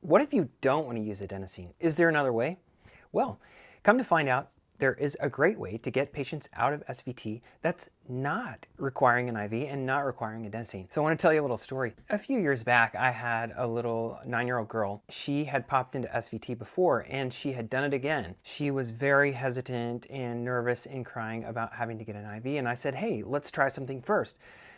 What if you don't want to use adenosine? Is there another way? Well, come to find out, there is a great way to get patients out of SVT that's not requiring an IV and not requiring adenosine. So I want to tell you a little story. A few years back, I had a little 9-year-old girl. She had popped into SVT before and she had done it again. She was very hesitant and nervous and crying about having to get an IV. And I said, hey, let's try something first.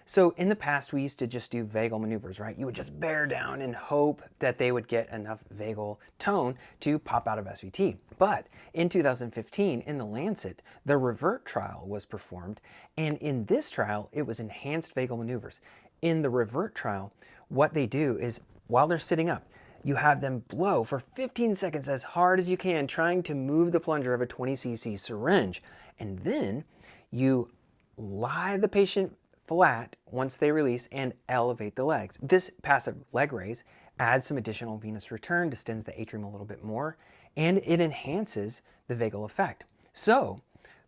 So in the past, we used to just do vagal maneuvers, right? You would just bear down and hope that they would get enough vagal tone to pop out of SVT. But in 2015, in the Lancet, the REVERT trial was performed. And in this trial, it was enhanced vagal maneuvers. In the REVERT trial, what they do is while they're sitting up, you have them blow for 15 seconds as hard as you can, trying to move the plunger of a 20 cc syringe. And then you lie the patient flat once they release and elevate the legs. This passive leg raise adds some additional venous return, distends the atrium a little bit more, and it enhances the vagal effect. So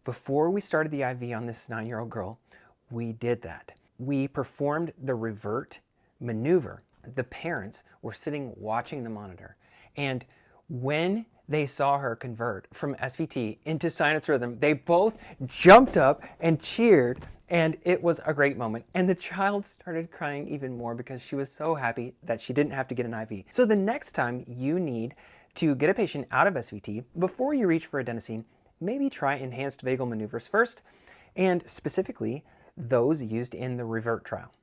before we started the IV on this 9-year-old girl, we did that. We performed the REVERT maneuver. The parents were sitting watching the monitor, and when they saw her convert from SVT into sinus rhythm, they both jumped up and cheered, and it was a great moment. And the child started crying even more because she was so happy that she didn't have to get an IV. So the next time you need to get a patient out of SVT, before you reach for adenosine, maybe try enhanced vagal maneuvers first, and specifically those used in the REVERT trial.